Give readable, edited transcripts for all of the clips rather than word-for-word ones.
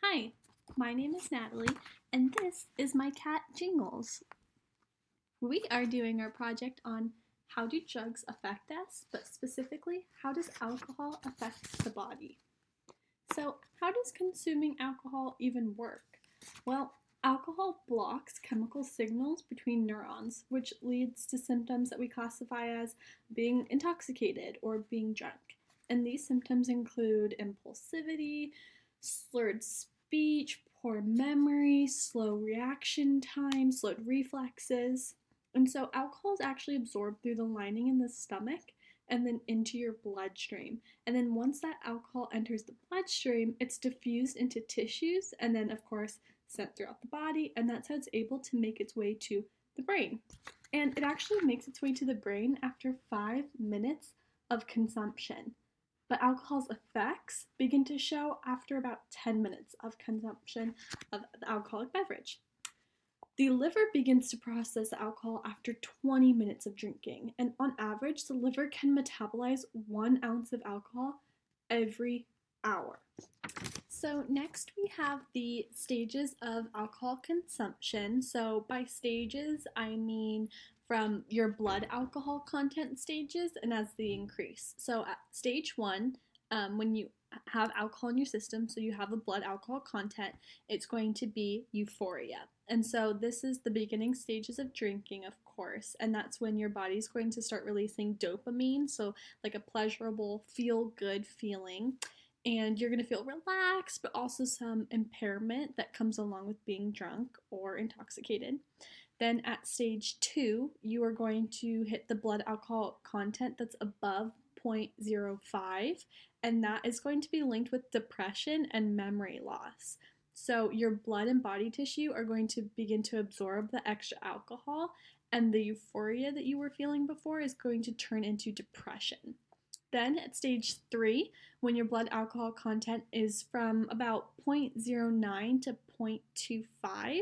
Hi, my name is Natalie, and this is my cat Jingles. We are doing our project on how do drugs affect us, but specifically, how does alcohol affect the body? So, how does consuming alcohol even work? Well, alcohol blocks chemical signals between neurons, which leads to symptoms that we classify as being intoxicated or being drunk. And these symptoms include impulsivity, slurred speech, poor memory, slow reaction time, slowed reflexes. And so, alcohol is actually absorbed through the lining in the stomach and then into your bloodstream. And then once that alcohol enters the bloodstream, it's diffused into tissues and then, of course, sent throughout the body. And that's how it's able to make its way to the brain. And it actually makes its way to the brain after 5 minutes of consumption. But alcohol's effects begin to show after about 10 minutes of consumption of the alcoholic beverage. The liver begins to process the alcohol after 20 minutes of drinking, and on average, the liver can metabolize 1 ounce of alcohol every hour. So, next we have the stages of alcohol consumption. So, by stages, I mean from your blood alcohol content stages and as they increase. So, at stage one, when you have alcohol in your system, so you have a blood alcohol content, it's going to be euphoria. And so, this is the beginning stages of drinking, of course, and that's when your body's going to start releasing dopamine, so like a pleasurable, feel good feeling and you're going to feel relaxed, but also some impairment that comes along with being drunk or intoxicated. Then at stage two, you are going to hit the blood alcohol content that's above 0.05, and that is going to be linked with depression and memory loss. So your blood and body tissue are going to begin to absorb the extra alcohol, and the euphoria that you were feeling before is going to turn into depression. Then at stage three, when your blood alcohol content is from about 0.09 to 0.25,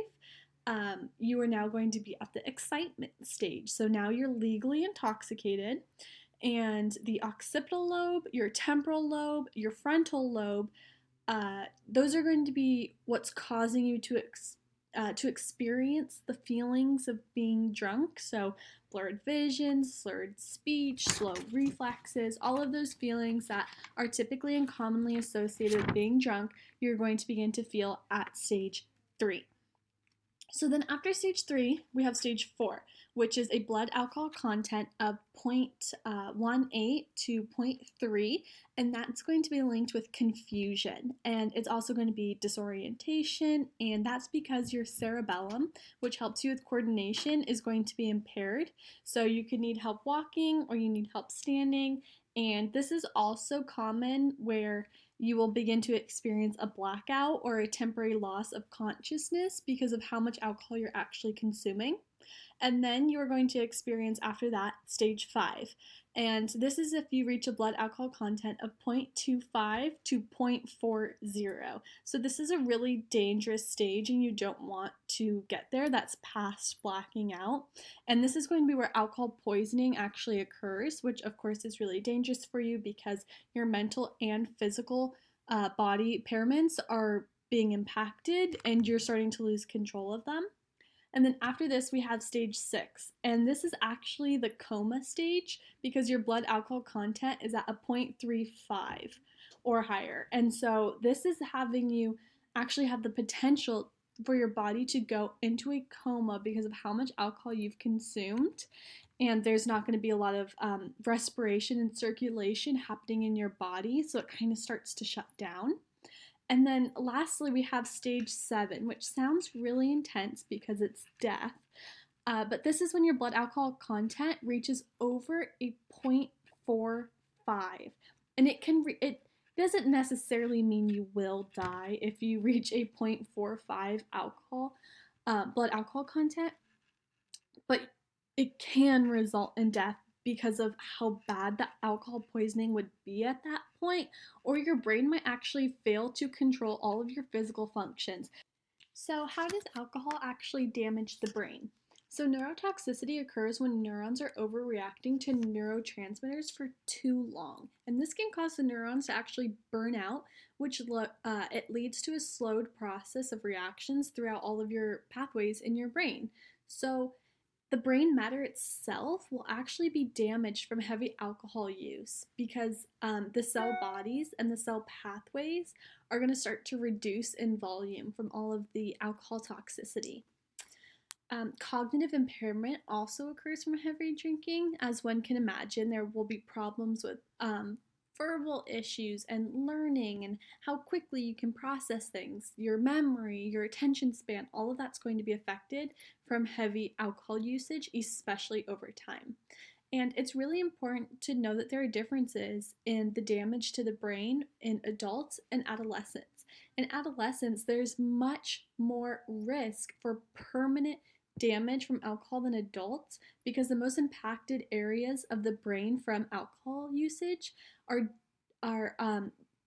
you are now going to be at the excitement stage. So now you're legally intoxicated, and the occipital lobe, your temporal lobe, your frontal lobe, those are going to be what's causing you to experience the feelings of being drunk. So, blurred vision, slurred speech, slow reflexes, all of those feelings that are typically and commonly associated with being drunk, you're going to begin to feel at stage three. So then after stage three, we have stage four, which is a blood alcohol content of 0.18 to zero point 0.3, and that's going to be linked with confusion. And it's also going to be disorientation, and that's because your cerebellum, which helps you with coordination, is going to be impaired. So you could need help walking or you need help standing. And this is also common where you will begin to experience a blackout or a temporary loss of consciousness because of how much alcohol you're actually consuming. And then you are going to experience after that stage five. And this is if you reach a blood alcohol content of 0.25 to 0.40. So this is a really dangerous stage and you don't want to get there. That's past blacking out. And this is going to be where alcohol poisoning actually occurs, which of course is really dangerous for you because your mental and physical body impairments are being impacted and you're starting to lose control of them. And then after this, we have stage six. And this is actually the coma stage because your blood alcohol content is at a 0.35 or higher. And so this is having you actually have the potential for your body to go into a coma because of how much alcohol you've consumed. And there's not going to be a lot of respiration and circulation happening in your body. So it kind of starts to shut down. And then lastly, we have stage seven, which sounds really intense because it's death. But this is when your blood alcohol content reaches over a 0.45. And it doesn't necessarily mean you will die if you reach a 0.45 blood alcohol content, but it can result in death because of how bad the alcohol poisoning would be at that point, or your brain might actually fail to control all of your physical functions. So, how does alcohol actually damage the brain? So, neurotoxicity occurs when neurons are overreacting to neurotransmitters for too long. And this can cause the neurons to actually burn out, which it leads to a slowed process of reactions throughout all of your pathways in your brain. So, the brain matter itself will actually be damaged from heavy alcohol use because the cell bodies and the cell pathways are going to start to reduce in volume from all of the alcohol toxicity. Cognitive impairment also occurs from heavy drinking. As one can imagine, there will be problems with verbal issues and learning and how quickly you can process things. Your memory, your attention span, all of that's going to be affected from heavy alcohol usage, especially over time. And it's really important to know that there are differences in the damage to the brain in adults and adolescents. In adolescents, there's much more risk for permanent damage from alcohol than adults because the most impacted areas of the brain from alcohol usage are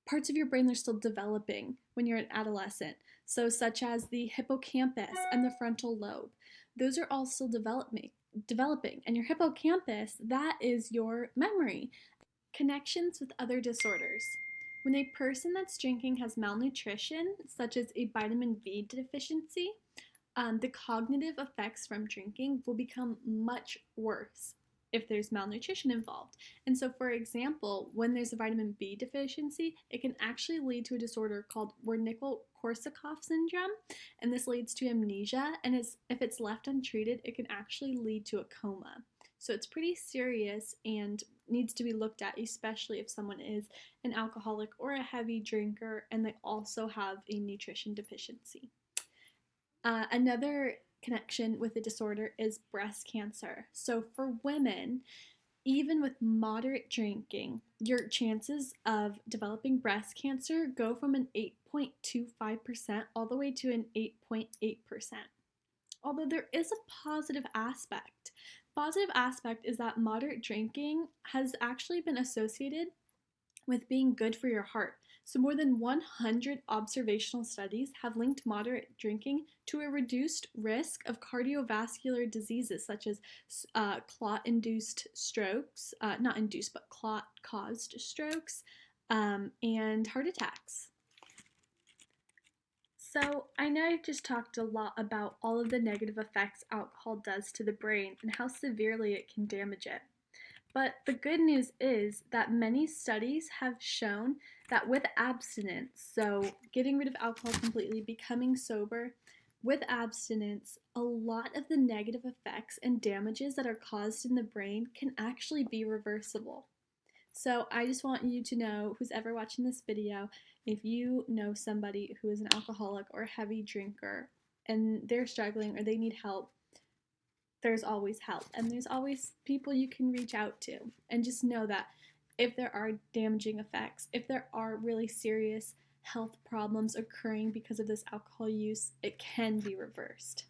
parts of your brain that are still developing when you're an adolescent. So, such as the hippocampus and the frontal lobe, those are all still developing. And your hippocampus, that is your memory. Connections with other disorders. When a person that's drinking has malnutrition, such as a vitamin B deficiency, the cognitive effects from drinking will become much worse if there's malnutrition involved. And so, for example, when there's a vitamin B deficiency, it can actually lead to a disorder called Wernicke-Korsakoff syndrome, and this leads to amnesia, and if it's left untreated, it can actually lead to a coma. So it's pretty serious and needs to be looked at, especially if someone is an alcoholic or a heavy drinker and they also have a nutrition deficiency. Another connection with the disorder is breast cancer. So for women, even with moderate drinking, your chances of developing breast cancer go from an 8.25% all the way to an 8.8%. Although there is a positive aspect. Positive aspect is that moderate drinking has actually been associated with being good for your heart. So, more than 100 observational studies have linked moderate drinking to a reduced risk of cardiovascular diseases such as clot-induced strokes, not induced, but clot-caused strokes, and heart attacks. So, I know I've just talked a lot about all of the negative effects alcohol does to the brain and how severely it can damage it. But the good news is that many studies have shown that with abstinence, so getting rid of alcohol completely, becoming sober, with abstinence, a lot of the negative effects and damages that are caused in the brain can actually be reversible. So I just want you to know, who's ever watching this video, if you know somebody who is an alcoholic or a heavy drinker and they're struggling or they need help, there's always help and there's always people you can reach out to. And just know that if there are damaging effects, if there are really serious health problems occurring because of this alcohol use, it can be reversed.